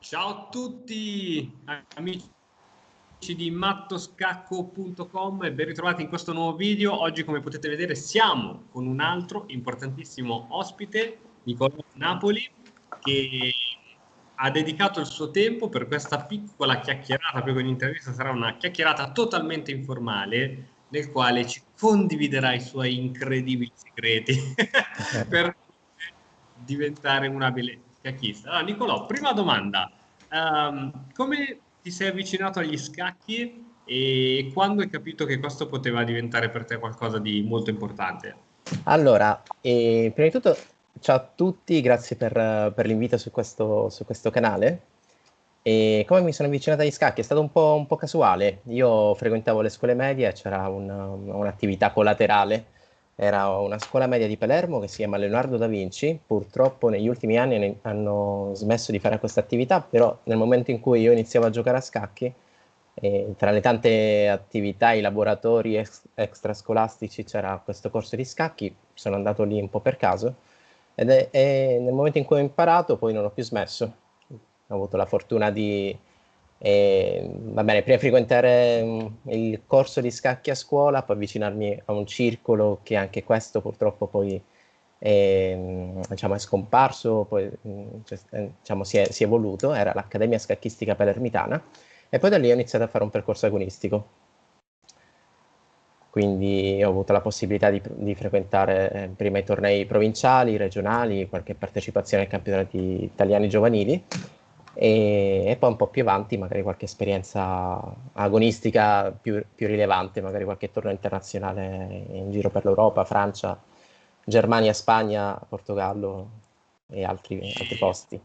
Ciao a tutti amici di mattoscacco.com e ben ritrovati in questo nuovo video. Oggi, come potete vedere, siamo con un altro importantissimo ospite, Nicolò Napoli, che ha dedicato il suo tempo per questa piccola chiacchierata, perché l'intervista sarà una chiacchierata totalmente informale, nel quale ci condividerà i suoi incredibili segreti per diventare un abile scacchista. Allora, Nicolò, prima domanda. Come ti sei avvicinato agli scacchi e quando hai capito che questo poteva diventare per te qualcosa di molto importante? Allora, prima di tutto, ciao a tutti, grazie per l'invito su questo canale. E come mi sono avvicinato agli scacchi? È stato un po' casuale. Io frequentavo le scuole medie e c'era un'attività collaterale. Era una scuola media di Palermo che si chiama Leonardo da Vinci. Purtroppo negli ultimi anni hanno smesso di fare questa attività, però nel momento in cui io iniziavo a giocare a scacchi, tra le tante attività, i laboratori extrascolastici, c'era questo corso di scacchi, sono andato lì un po' per caso e nel momento in cui ho imparato poi non ho più smesso. Ho avuto la fortuna di, va bene, prima frequentare il corso di scacchi a scuola, poi avvicinarmi a un circolo che anche questo purtroppo poi diciamo, è scomparso, poi diciamo, si è evoluto, era l'Accademia Scacchistica Palermitana, e poi da lì ho iniziato a fare un percorso agonistico. Quindi ho avuto la possibilità di frequentare prima i tornei provinciali, regionali, qualche partecipazione ai campionati italiani giovanili e poi un po' più avanti magari qualche esperienza agonistica più rilevante, magari qualche torneo internazionale in giro per l'Europa, Francia, Germania, Spagna, Portogallo e altri posti.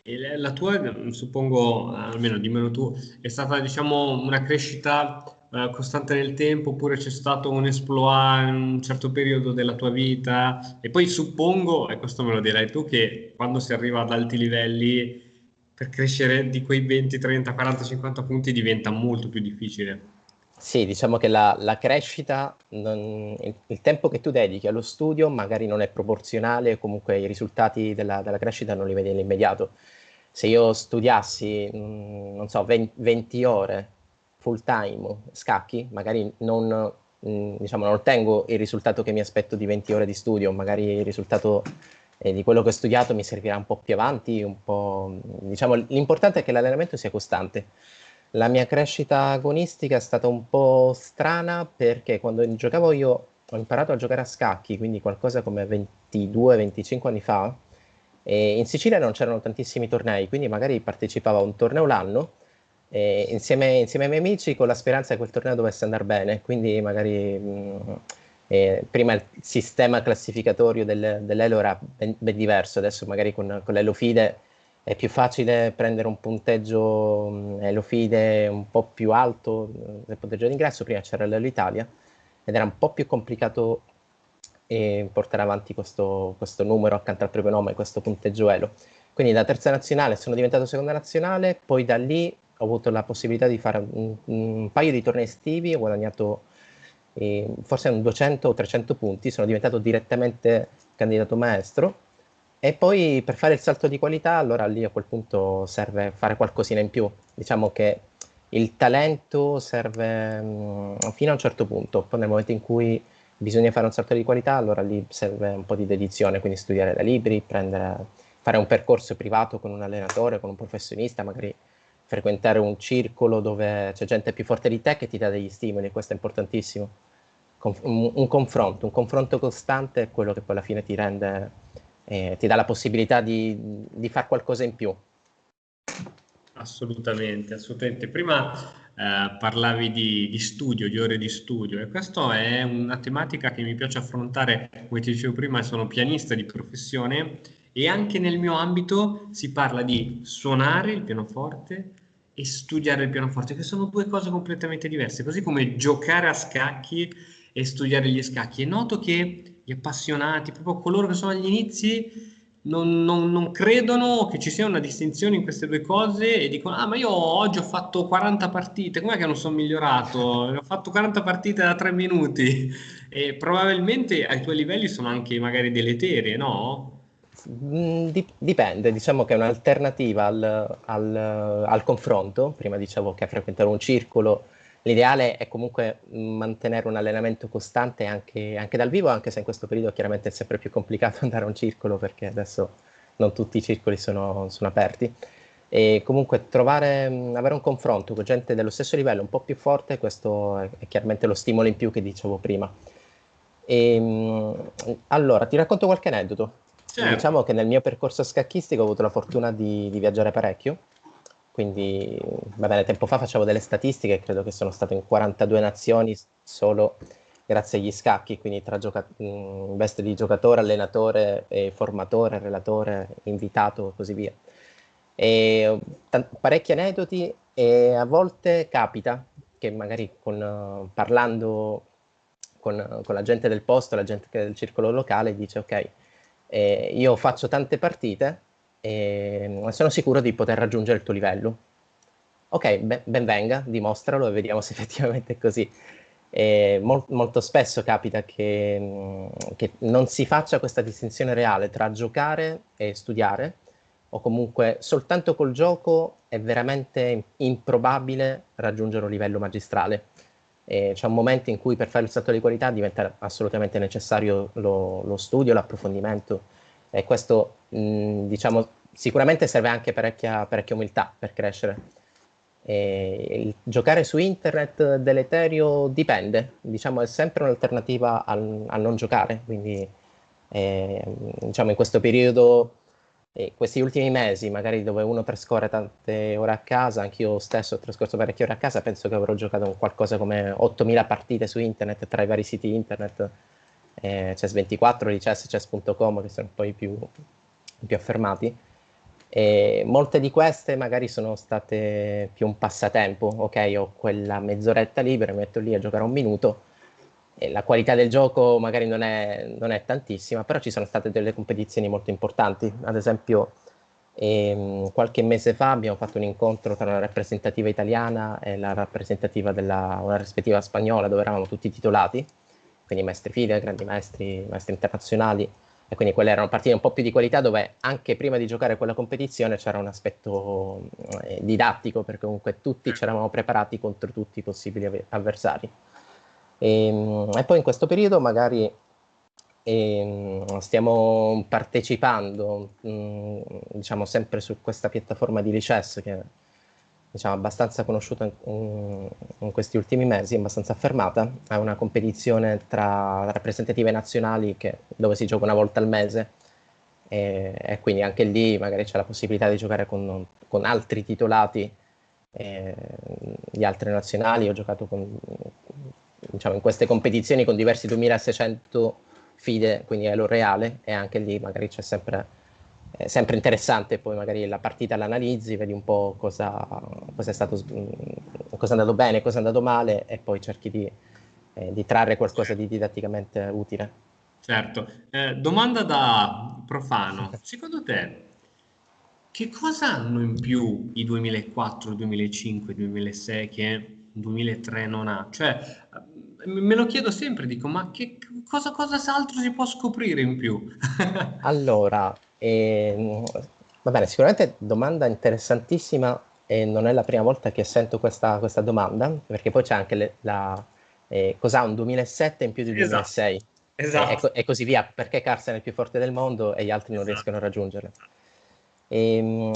E la tua, suppongo, almeno dimmelo tu, è stata, diciamo, una crescita costante nel tempo, oppure c'è stato un esploit in un certo periodo della tua vita? E poi suppongo, e questo me lo dirai tu, che quando si arriva ad alti livelli, per crescere di quei 20, 30, 40, 50 punti diventa molto più difficile. Sì, diciamo che la crescita, il tempo che tu dedichi allo studio magari non è proporzionale, comunque i risultati della crescita non li vedi nell'immediato. Se io studiassi, non so, 20 ore full time scacchi, magari diciamo, non ottengo il risultato che mi aspetto di 20 ore di studio, magari il risultato di quello che ho studiato mi servirà un po' più avanti, un po', diciamo, l'importante è che l'allenamento sia costante. La mia crescita agonistica è stata un po' strana perché quando giocavo io ho imparato a giocare a scacchi, quindi qualcosa come 22-25 anni fa, e in Sicilia non c'erano tantissimi tornei, quindi magari partecipavo a un torneo l'anno insieme ai miei amici con la speranza che quel torneo dovesse andare bene, quindi magari prima il sistema classificatorio dell'Elo era ben diverso, adesso magari con l'Elo Fide è più facile prendere un punteggio Elo Fide un po' più alto del punteggio d'ingresso, prima c'era l'Elo Italia ed era un po' più complicato portare avanti questo numero accanto al proprio nome, questo punteggio Elo. Quindi da terza nazionale sono diventato seconda nazionale, poi da lì ho avuto la possibilità di fare un paio di tornei estivi, ho guadagnato forse un 200 o 300 punti, sono diventato direttamente candidato maestro e poi per fare il salto di qualità, allora lì a quel punto serve fare qualcosina in più. Diciamo che il talento serve fino a un certo punto, poi nel momento in cui bisogna fare un salto di qualità, allora lì serve un po' di dedizione, quindi studiare da libri, fare un percorso privato con un allenatore, con un professionista, magari frequentare un circolo dove c'è gente più forte di te che ti dà degli stimoli, questo è importantissimo. Un confronto costante è quello che poi alla fine ti rende, ti dà la possibilità di fare qualcosa in più. Assolutamente, assolutamente. Prima parlavi di studio, di ore di studio, e questa è una tematica che mi piace affrontare. Come ti dicevo prima, sono pianista di professione e anche nel mio ambito si parla di suonare il pianoforte e studiare il pianoforte, che sono due cose completamente diverse, così come giocare a scacchi e studiare gli scacchi. E noto che gli appassionati, proprio coloro che sono agli inizi, non credono che ci sia una distinzione in queste due cose e dicono: Ah, ma io oggi ho fatto 40 partite, com'è che non sono migliorato? Ho fatto 40 partite da 3 minuti e probabilmente ai tuoi livelli sono anche magari deleterie, no? Dipende, diciamo che è un'alternativa al confronto. Prima dicevo che a frequentare un circolo l'ideale è comunque mantenere un allenamento costante anche dal vivo, anche se in questo periodo chiaramente è sempre più complicato andare a un circolo perché adesso non tutti i circoli sono aperti. E comunque avere un confronto con gente dello stesso livello, un po' più forte, questo è chiaramente lo stimolo in più che dicevo prima. Allora, ti racconto qualche aneddoto. Certo. Diciamo che nel mio percorso scacchistico ho avuto la fortuna di viaggiare parecchio, quindi va bene, tempo fa facevo delle statistiche, credo che sono stato in 42 nazioni solo grazie agli scacchi, quindi in veste di giocatore, allenatore, formatore, relatore, invitato e così via. Parecchi aneddoti e a volte capita che magari parlando con la gente del posto, la gente del circolo locale, dice ok, io faccio tante partite e sono sicuro di poter raggiungere il tuo livello. Ok, ben venga, dimostralo e vediamo se effettivamente è così. Molto spesso capita che non si faccia questa distinzione reale tra giocare e studiare, o comunque soltanto col gioco è veramente improbabile raggiungere un livello magistrale. C'è un momento in cui per fare il salto di qualità diventa assolutamente necessario lo studio, l'approfondimento, e questo diciamo sicuramente serve anche parecchia umiltà per crescere. Il giocare su internet deleterio dipende, diciamo è sempre un'alternativa al non giocare, quindi diciamo in questo periodo, questi ultimi mesi, magari dove uno trascorre tante ore a casa, anch'io stesso ho trascorso parecchie ore a casa, penso che avrò giocato qualcosa come 8.000 partite su internet tra i vari siti internet, CES24, Lices, Chess.com, che sono poi più affermati. E molte di queste magari sono state più un passatempo, ok, ho quella mezz'oretta libera, mi metto lì a giocare un minuto, e la qualità del gioco magari non è tantissima, però ci sono state delle competizioni molto importanti. Ad esempio qualche mese fa abbiamo fatto un incontro tra una rappresentativa italiana e la rappresentativa una rispettiva spagnola, dove eravamo tutti titolati, quindi maestri FIDE, grandi maestri internazionali, e quindi quelle erano partite un po' più di qualità, dove anche prima di giocare quella competizione c'era un aspetto didattico, perché comunque tutti ci eravamo preparati contro tutti i possibili avversari. E poi in questo periodo magari stiamo partecipando, diciamo, sempre su questa piattaforma di Lices, che è, diciamo, abbastanza conosciuta in questi ultimi mesi, abbastanza affermata. È una competizione tra rappresentative nazionali dove si gioca una volta al mese, e quindi anche lì magari c'è la possibilità di giocare con altri titolati di altre nazionali. Ho giocato diciamo, in queste competizioni con diversi 2600 FIDE, quindi Elo reale, e anche lì magari c'è sempre interessante. Poi magari la partita l'analizzi, vedi un po' cosa è andato bene, cosa è andato male, e poi cerchi di trarre qualcosa di didatticamente utile. Certo. Domanda da profano. Secondo te, che cosa hanno in più i 2004, 2005, 2006 che il 2003 non ha? Cioè, me lo chiedo sempre, dico, ma cosa altro si può scoprire in più? Allora, va bene, sicuramente domanda interessantissima, e non è la prima volta che sento questa domanda, perché poi c'è anche cosa ha un 2007 in più di un Esatto, 2006, esatto, e così via, perché Carson è il più forte del mondo e gli altri non esatto. riescono a raggiungerlo.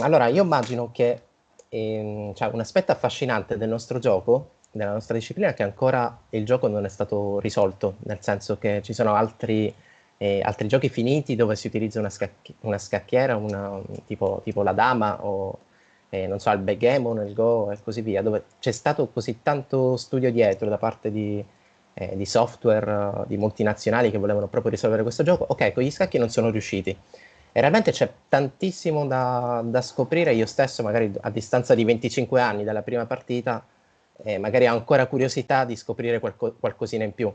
Allora, io immagino che cioè, un aspetto affascinante del nostro gioco, della nostra disciplina, è che ancora il gioco non è stato risolto, nel senso che ci sono altri giochi finiti dove si utilizza una scacchiera, tipo la dama, o non so, il backgammon, il Go e così via, dove c'è stato così tanto studio dietro da parte di software, di multinazionali che volevano proprio risolvere questo gioco. Ok, con gli scacchi non sono riusciti. E realmente c'è tantissimo da scoprire. Io stesso, magari a distanza di 25 anni dalla prima partita, magari ho ancora curiosità di scoprire qualcosina in più.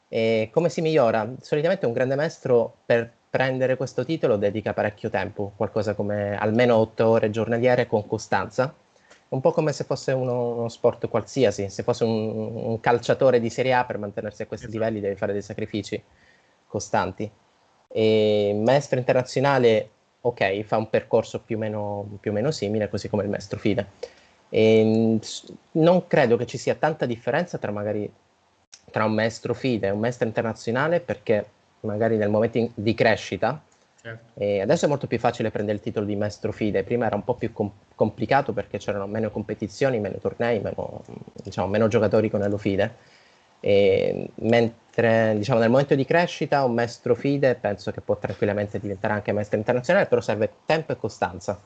E come si migliora? Solitamente un grande maestro per prendere questo titolo dedica parecchio tempo, qualcosa come almeno 8 ore giornaliere con costanza, un po' come se fosse uno sport qualsiasi. Se fosse un calciatore di Serie A, per mantenersi a questi Esatto. livelli deve fare dei sacrifici costanti. E maestro internazionale ok, fa un percorso più o meno simile, così come il maestro FIDE. Non credo che ci sia tanta differenza tra magari tra un maestro FIDE e un maestro internazionale, perché magari nel momento di crescita, Certo. adesso è molto più facile prendere il titolo di maestro FIDE, prima era un po' più complicato perché c'erano meno competizioni, meno tornei, diciamo, meno giocatori con Elo FIDE. Mentre diciamo, nel momento di crescita un maestro FIDE penso che può tranquillamente diventare anche maestro internazionale, però serve tempo e costanza.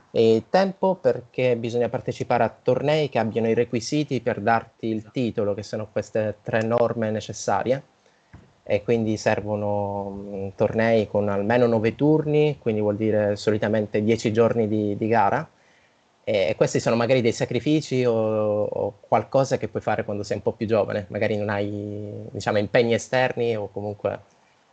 E tempo perché bisogna partecipare a tornei che abbiano i requisiti per darti il titolo, che sono queste 3 norme necessarie, e quindi servono tornei con almeno 9 turni, quindi vuol dire solitamente 10 giorni di gara, e questi sono magari dei sacrifici o qualcosa che puoi fare quando sei un po' più giovane, magari non hai, diciamo, impegni esterni o comunque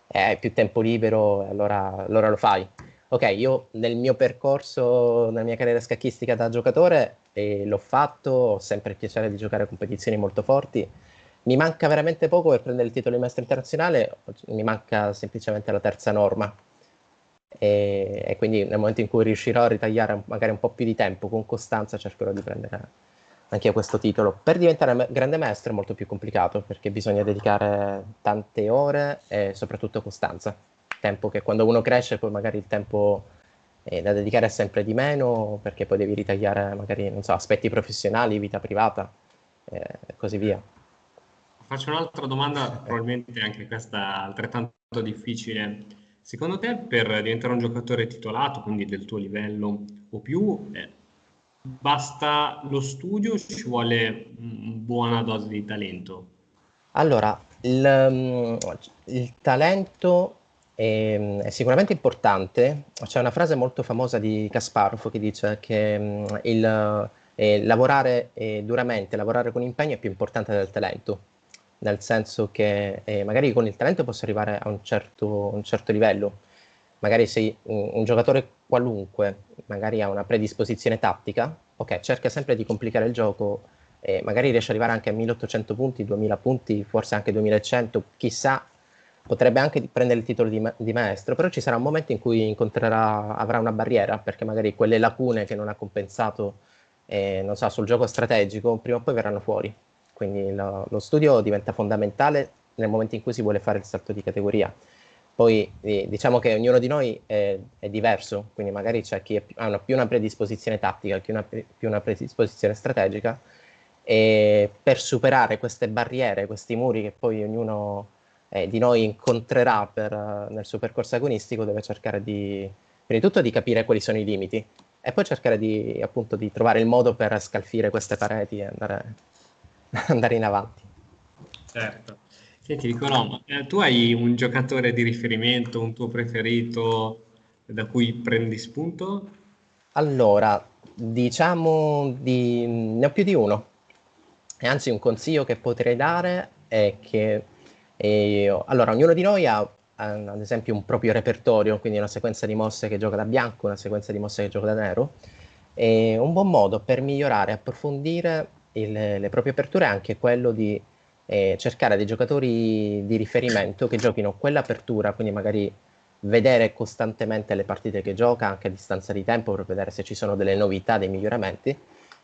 hai più tempo libero, e allora lo fai. Ok, io nel mio percorso, nella mia carriera scacchistica da giocatore, l'ho fatto, ho sempre il piacere di giocare a competizioni molto forti. Mi manca veramente poco per prendere il titolo di maestro internazionale, mi manca semplicemente la terza norma. E quindi nel momento in cui riuscirò a ritagliare magari un po' più di tempo con costanza, cercherò di prendere anche io questo titolo. Per diventare grande maestro è molto più complicato, perché bisogna dedicare tante ore e soprattutto costanza. Tempo che quando uno cresce poi magari il tempo da dedicare è sempre di meno, perché poi devi ritagliare magari, non so, aspetti professionali, vita privata e così via. Faccio un'altra domanda, probabilmente anche questa altrettanto difficile. Secondo te, per diventare un giocatore titolato, quindi del tuo livello o più, basta lo studio o ci vuole una buona dose di talento? Allora, il talento è sicuramente importante. C'è una frase molto famosa di Kasparov che dice che lavorare duramente, lavorare con impegno è più importante del talento, nel senso che magari con il talento posso arrivare a un certo livello. Magari sei un giocatore qualunque, magari ha una predisposizione tattica, ok, cerca sempre di complicare il gioco, magari riesce ad arrivare anche a 1800 punti, 2000 punti, forse anche 2100, chissà, potrebbe anche prendere il titolo di maestro, però ci sarà un momento in cui avrà una barriera, perché magari quelle lacune che non ha compensato, non so, sul gioco strategico, prima o poi verranno fuori. Quindi lo studio diventa fondamentale nel momento in cui si vuole fare il salto di categoria. Poi diciamo che ognuno di noi è diverso, quindi magari c'è chi ha più una predisposizione tattica, chi più una predisposizione strategica, e per superare queste barriere, questi muri che poi ognuno di noi incontrerà nel suo percorso agonistico, deve cercare prima di tutto di capire quali sono i limiti e poi cercare appunto di trovare il modo per scalfire queste pareti e andare in avanti. Certo. Senti, Nicolò, ma, tu hai un giocatore di riferimento, un tuo preferito da cui prendi spunto? Allora, diciamo ne ho più di uno. E anzi, un consiglio che potrei dare è che allora, ognuno di noi ha ad esempio un proprio repertorio, quindi una sequenza di mosse che gioca da bianco, una sequenza di mosse che gioca da nero. E un buon modo per migliorare e approfondire le proprie aperture è anche quello di cercare dei giocatori di riferimento che giochino quell'apertura, quindi magari vedere costantemente le partite che gioca anche a distanza di tempo per vedere se ci sono delle novità, dei miglioramenti,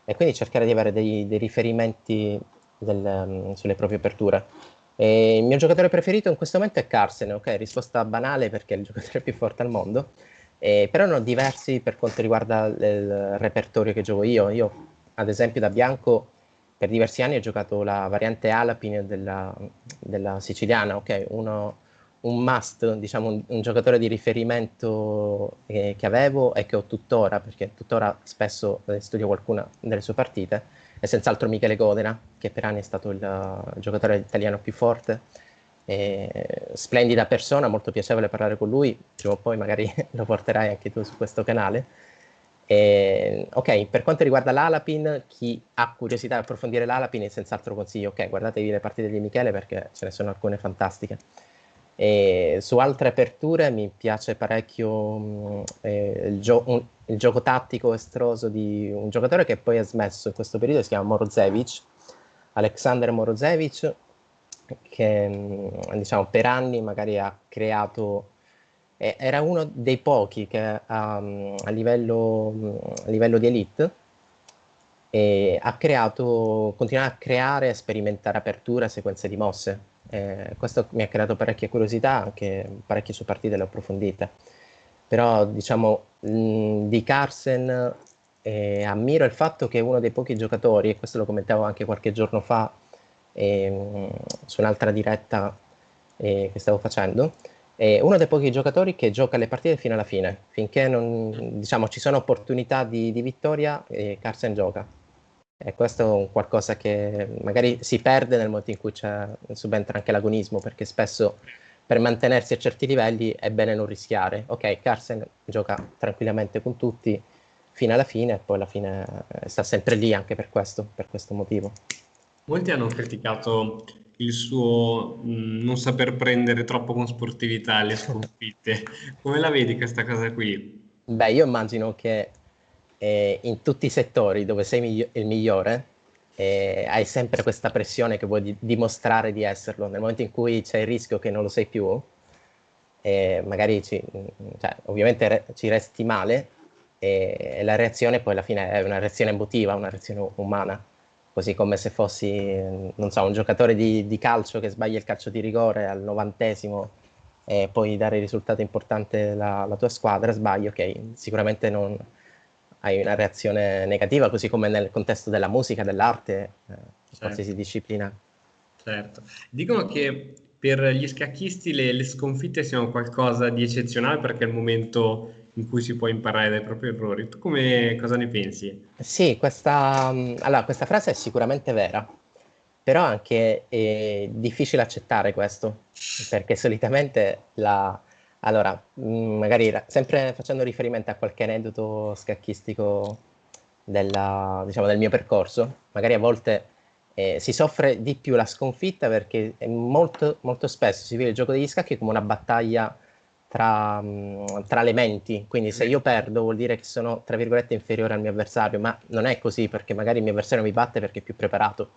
e quindi cercare di avere dei riferimenti sulle proprie aperture. E il mio giocatore preferito in questo momento è Carsen, ok? Risposta banale perché è il giocatore più forte al mondo, però ne ho diversi per quanto riguarda il repertorio che gioco io. Io, ad esempio, da bianco per diversi anni ho giocato la variante Alapin della siciliana, ok? Un must, diciamo un giocatore di riferimento che avevo e che ho tuttora, perché tuttora spesso studio qualcuna delle sue partite, è senz'altro Michele Godena, che per anni è stato il giocatore italiano più forte. Splendida persona, molto piacevole parlare con lui, prima o poi magari lo porterai anche tu su questo canale. Ok, per quanto riguarda l'Alapin, chi ha curiosità di approfondire l'Alapin, senz'altro consiglio, ok, guardatevi le partite di Michele perché ce ne sono alcune fantastiche. E su altre aperture mi piace parecchio il gioco tattico estroso di un giocatore che poi ha smesso in questo periodo, si chiama Morozevich, Alexander Morozevich, che diciamo per anni magari ha creato era uno dei pochi che a livello di elite continua a creare e sperimentare aperture e sequenze di mosse. Questo mi ha creato parecchia curiosità, anche parecchie sue partite le ho approfondite. Però diciamo di Carlsen ammiro il fatto che è uno dei pochi giocatori, e questo lo commentavo anche qualche giorno fa su un'altra diretta che stavo facendo, è uno dei pochi giocatori che gioca le partite fino alla fine, finché non, diciamo, ci sono opportunità di vittoria, Carlsen gioca. E questo è un qualcosa che magari si perde nel momento in cui subentra anche l'agonismo, perché spesso per mantenersi a certi livelli è bene non rischiare. Ok, Carlsen gioca tranquillamente con tutti fino alla fine, e poi alla fine sta sempre lì anche per questo motivo. Molti hanno criticato il suo non saper prendere troppo con sportività le sconfitte. Come la vedi questa cosa qui? Beh, io immagino che in tutti i settori dove sei il migliore, hai sempre questa pressione che vuoi dimostrare di esserlo. Nel momento in cui c'è il rischio che non lo sei più, magari cioè, ovviamente ci resti male, e la reazione poi alla fine è una reazione emotiva, una reazione umana, così come se fossi, non so, un giocatore di calcio che sbaglia il calcio di rigore al 90esimo e poi dare il risultato importante la tua squadra, sbagli, ok, sicuramente non hai una reazione negativa, così come nel contesto della musica, dell'arte, qualsiasi Certo. disciplina. Certo. Dicono che per gli scacchisti le sconfitte siano qualcosa di eccezionale perché è il momento in cui si può imparare dai propri errori. Tu cosa ne pensi? Sì, allora, questa frase è sicuramente vera, però anche è difficile accettare questo, perché solitamente allora, magari sempre facendo riferimento a qualche aneddoto scacchistico diciamo, del mio percorso, magari a volte si soffre di più la sconfitta perché molto, molto spesso si vive il gioco degli scacchi come una battaglia tra le menti, quindi se io perdo vuol dire che sono, tra virgolette, inferiore al mio avversario, ma non è così, perché magari il mio avversario mi batte perché è più preparato,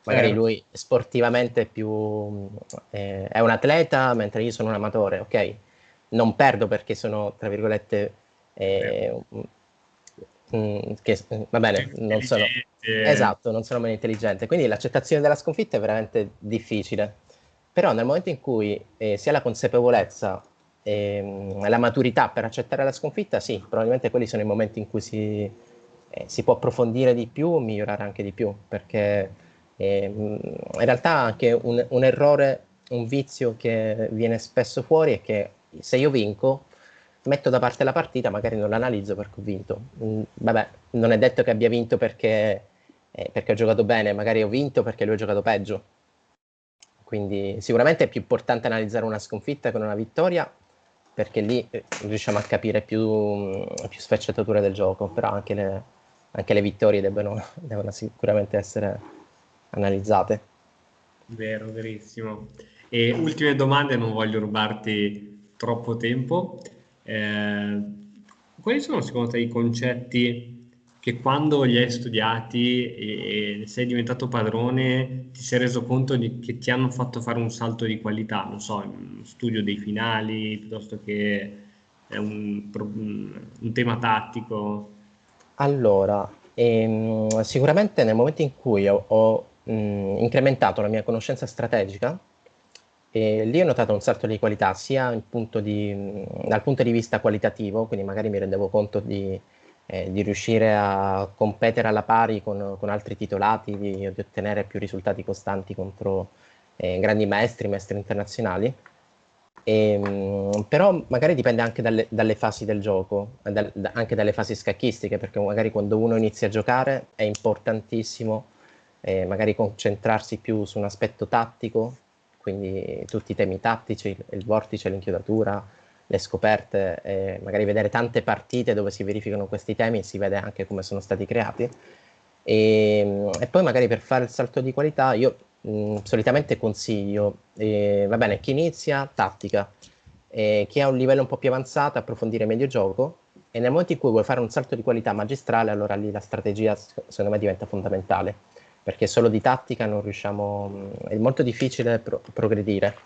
magari Certo. lui sportivamente è un atleta, mentre io sono un amatore, ok? Non perdo perché sono, tra virgolette, eh, va bene, Più non sono, intelligente. esatto, non sono meno intelligente, quindi l'accettazione della sconfitta è veramente difficile. Però nel momento in cui si ha la consapevolezza e la maturità per accettare la sconfitta, sì, probabilmente quelli sono i momenti in cui si può approfondire di più, migliorare anche di più, perché in realtà anche un errore, un vizio che viene spesso fuori è che se io vinco, metto da parte la partita, magari non l'analizzo perché ho vinto. Vabbè, non è detto che abbia vinto perché ho giocato bene, magari ho vinto perché lui ha giocato peggio. Quindi sicuramente è più importante analizzare una sconfitta che una vittoria, perché lì riusciamo a capire più sfaccettature del gioco, però anche le vittorie devono sicuramente essere analizzate. Vero, verissimo. E ultime domande, non voglio rubarti troppo tempo. Eh, Quali sono secondo te i concetti che quando li hai studiati e sei diventato padrone ti sei reso conto che ti hanno fatto fare un salto di qualità? Non so, un studio dei finali piuttosto che un tema tattico. Allora, sicuramente nel momento in cui ho incrementato la mia conoscenza strategica, lì ho notato un salto di qualità, sia dal punto di vista qualitativo, quindi magari mi rendevo conto di riuscire a competere alla pari con altri titolati, di ottenere più risultati costanti contro grandi maestri internazionali. Però magari dipende anche dalle fasi del gioco, anche dalle fasi scacchistiche, perché magari quando uno inizia a giocare è importantissimo magari concentrarsi più su un aspetto tattico, quindi tutti i temi tattici, il vortice, l'inchiodatura, le scoperte, magari vedere tante partite dove si verificano questi temi e si vede anche come sono stati creati. E poi magari per fare il salto di qualità io solitamente consiglio, va bene, chi inizia, tattica, chi ha un livello un po' più avanzato, approfondire meglio il gioco, e nel momento in cui vuoi fare un salto di qualità magistrale, allora lì la strategia secondo me diventa fondamentale, perché solo di tattica non riusciamo, è molto difficile progredire.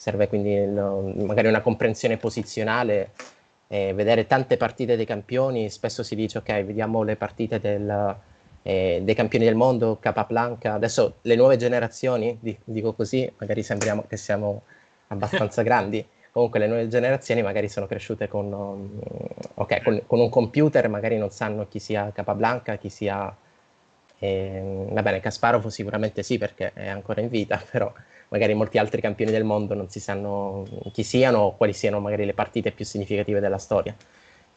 serve quindi magari una comprensione posizionale, vedere tante partite dei campioni. Spesso si dice ok, vediamo le partite dei campioni del mondo, Capablanca. Adesso le nuove generazioni, dico così, magari sembriamo che siamo abbastanza grandi. Comunque le nuove generazioni magari sono cresciute con un computer, magari non sanno chi sia Capablanca, chi sia... va bene, Kasparov sicuramente sì perché è ancora in vita, però magari molti altri campioni del mondo non si sanno chi siano o quali siano magari le partite più significative della storia.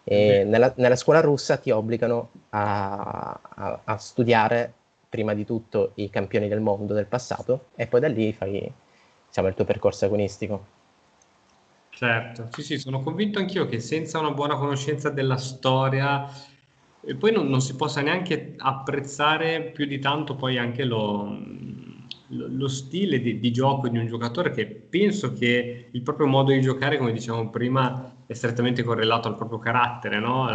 E nella scuola russa ti obbligano a studiare prima di tutto i campioni del mondo del passato e poi da lì fai, diciamo, il tuo percorso agonistico. Certo, sì, sì, sono convinto anch'io che senza una buona conoscenza della storia e poi non si possa neanche apprezzare più di tanto poi anche lo stile di gioco di un giocatore, che penso che il proprio modo di giocare, come dicevamo prima, è strettamente correlato al proprio carattere, no?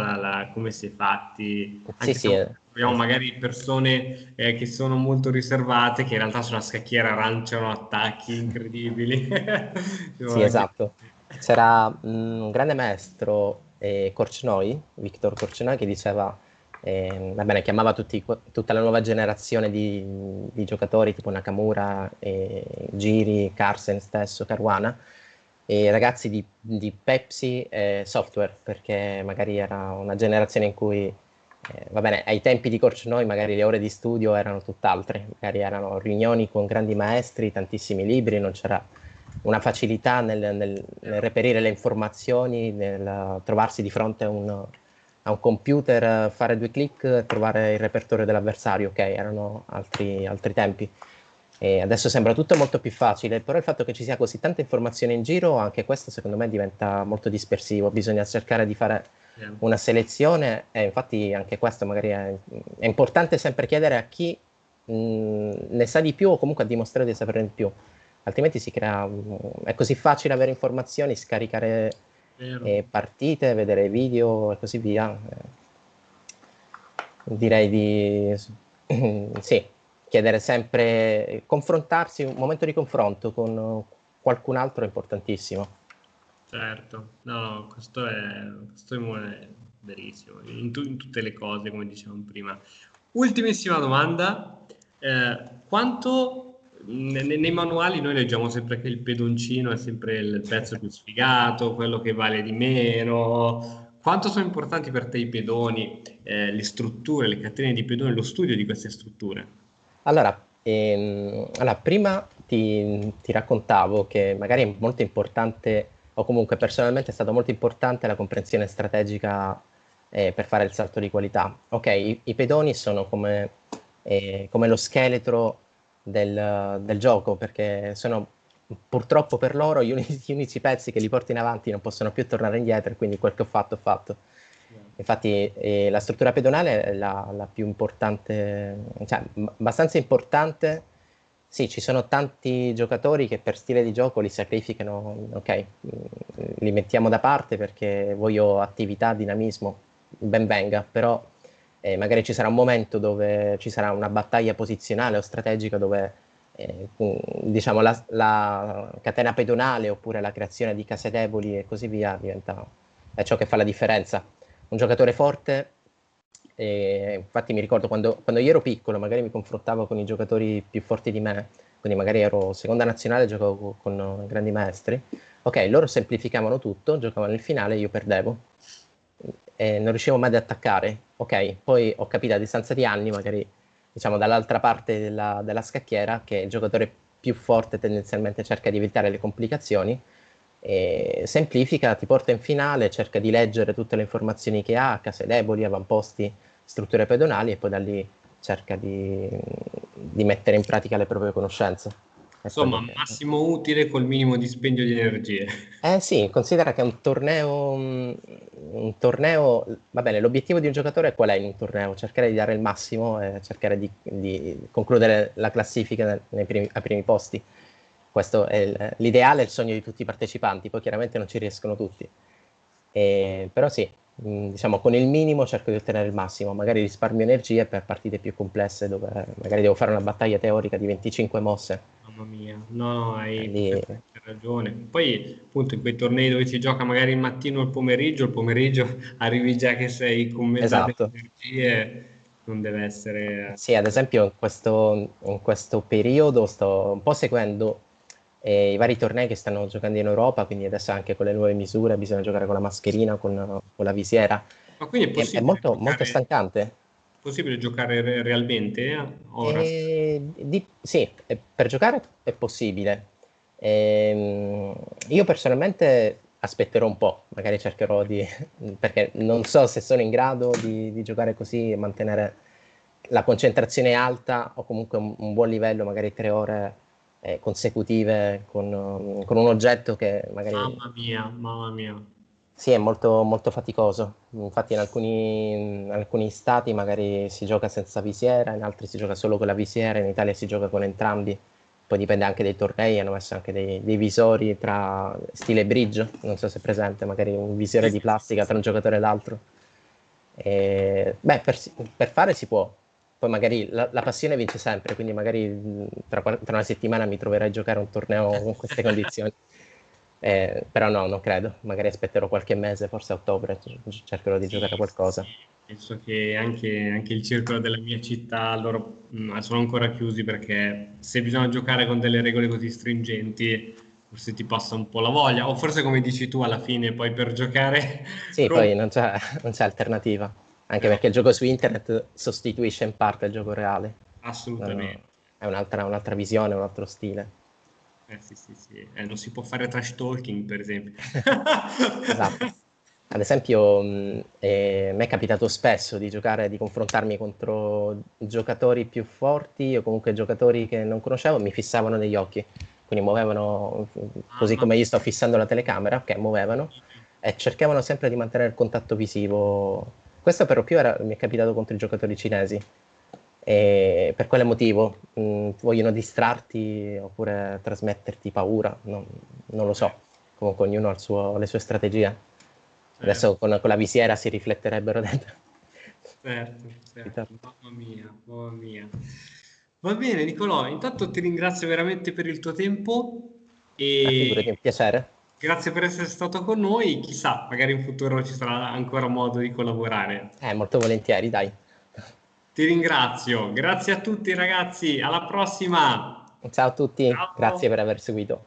Come si è fatti, Sì, anche se sì, abbiamo magari persone che sono molto riservate, che in realtà sulla scacchiera lanciano attacchi incredibili. sì, esatto. C'era un grande maestro, Korchnoi, Viktor Korchnoi, che diceva, va bene, chiamava tutta la nuova generazione di giocatori tipo Nakamura, Giri, Carlsen stesso, Caruana, e ragazzi di Pepsi Software, perché magari era una generazione in cui, va bene, ai tempi di Korchnoi magari le ore di studio erano tutt'altre, magari erano riunioni con grandi maestri, tantissimi libri, non c'era una facilità nel reperire le informazioni, nel trovarsi di fronte a un computer, fare 2 clic e trovare il repertorio dell'avversario. Ok, erano altri tempi. E adesso sembra tutto molto più facile, però il fatto che ci sia così tanta informazione in giro, anche questo secondo me diventa molto dispersivo. Bisogna cercare di fare una selezione e infatti anche questo magari è importante sempre chiedere a chi ne sa di più o comunque ha dimostrato di saperne di più, altrimenti è così facile avere informazioni, scaricare Vero. partite, vedere video e così via. Direi di sì, chiedere sempre, confrontarsi, un momento di confronto con qualcun altro è importantissimo. Certo, no, no, questo è verissimo, in tutte le cose, come dicevamo prima. Ultimissima domanda, quanto nei manuali noi leggiamo sempre che il pedoncino è sempre il pezzo più sfigato, quello che vale di meno. Quanto sono importanti per te i pedoni, le strutture, le catene di pedoni, lo studio di queste strutture? Allora, prima ti raccontavo che magari è molto importante, o comunque personalmente è stato molto importante la comprensione strategica per fare il salto di qualità. Ok, i pedoni sono come lo scheletro del gioco, perché sono purtroppo per loro gli unici pezzi che li porti in avanti non possono più tornare indietro, e quindi quel che ho fatto, ho fatto. Infatti la struttura pedonale è la più importante, cioè abbastanza importante. Sì, ci sono tanti giocatori che per stile di gioco li sacrificano, ok, li mettiamo da parte perché voglio attività, dinamismo, ben venga, però magari ci sarà un momento dove ci sarà una battaglia posizionale o strategica dove diciamo la catena pedonale oppure la creazione di case deboli e così via è ciò che fa la differenza. Un giocatore forte, infatti mi ricordo quando io ero piccolo, magari mi confrontavo con i giocatori più forti di me, quindi magari ero seconda nazionale, giocavo con grandi maestri, ok, loro semplificavano tutto, giocavano il finale, io perdevo e non riuscivo mai ad attaccare, ok, poi ho capito a distanza di anni, magari diciamo dall'altra parte della scacchiera, che il giocatore più forte tendenzialmente cerca di evitare le complicazioni, e semplifica, ti porta in finale, cerca di leggere tutte le informazioni che ha, case deboli, avamposti, strutture pedonali e poi da lì cerca di mettere in pratica le proprie conoscenze. È quello Insomma, che... massimo utile col minimo dispendio di energie. Eh sì, considera che è un torneo, va bene, l'obiettivo di un giocatore qual è in un torneo? Cercare di dare il massimo e cercare di concludere la classifica ai primi posti. Questo è l'ideale, è il sogno di tutti i partecipanti, poi chiaramente non ci riescono tutti. Però sì, diciamo con il minimo cerco di ottenere il massimo, magari risparmio energie per partite più complesse dove magari devo fare una battaglia teorica di 25 mosse. Mamma mia, no, no, hai Lì perfettamente ragione. Poi, appunto, in quei tornei dove si gioca magari il mattino o il pomeriggio arrivi già che sei con mezz'aria di Esatto. energie, non deve essere... Sì, ad esempio in questo periodo sto un po' seguendo i vari tornei che stanno giocando in Europa, quindi adesso anche con le nuove misure bisogna giocare con la mascherina, con la visiera. Ma quindi è È possibile molto, molto giocare, stancante. possibile giocare realmente ora? Sì, per giocare è possibile. Ehm, io personalmente aspetterò un po', magari cercherò di, perché non so se sono in grado di giocare così e mantenere la concentrazione alta o comunque un buon livello, magari 3 ore consecutive con un oggetto che magari Mamma mia, mamma mia. sì, è molto, molto faticoso. Infatti in alcuni stati magari si gioca senza visiera, in altri si gioca solo con la visiera, in Italia si gioca con entrambi. Poi dipende anche dai tornei, hanno messo anche dei visori tra stile bridge, non so se è presente, magari un Sì, visore di sì, sì, sì, plastica tra sì. un giocatore e l'altro. Beh, per fare si può. Poi magari la passione vince sempre, quindi magari tra una settimana mi troverai a giocare un torneo con queste condizioni. Però no, non credo. Magari aspetterò qualche mese, forse a ottobre, cercherò di Sì, giocare sì, qualcosa. sì. Penso che anche il circolo della mia città loro sono ancora chiusi perché se bisogna giocare con delle regole così stringenti, forse ti passa un po' la voglia, o forse come dici tu alla fine, poi per giocare Sì, poi rompi. non c'è alternativa, anche No, perché il gioco su internet sostituisce in parte il gioco reale. No, assolutamente. è un'altra visione, un altro stile. Sì, sì, sì. Non si può fare trash talking, per esempio. Esatto. Ad esempio, mi è capitato spesso di giocare, di confrontarmi contro giocatori più forti o comunque giocatori che non conoscevo, mi fissavano negli occhi, quindi muovevano, così Mamma come io sto mia. fissando la telecamera, che muovevano, e cercavano sempre di mantenere il contatto visivo. Questo per lo più mi è capitato contro i giocatori cinesi. E per quale motivo? Vogliono distrarti oppure trasmetterti paura? Non lo so. Comunque ognuno ha le sue strategie. Certo, Adesso con la visiera si rifletterebbero dentro. certo, certo. Mamma mia, mamma mia. Va bene, Nicolò, intanto ti ringrazio veramente per il tuo tempo Figurati, è un e piacere. grazie per essere stato con noi. Chissà, magari in futuro ci sarà ancora modo di collaborare. Molto volentieri, dai. Ti ringrazio. Grazie a tutti, ragazzi. Alla prossima. Ciao a tutti, grazie Ciao. per aver seguito.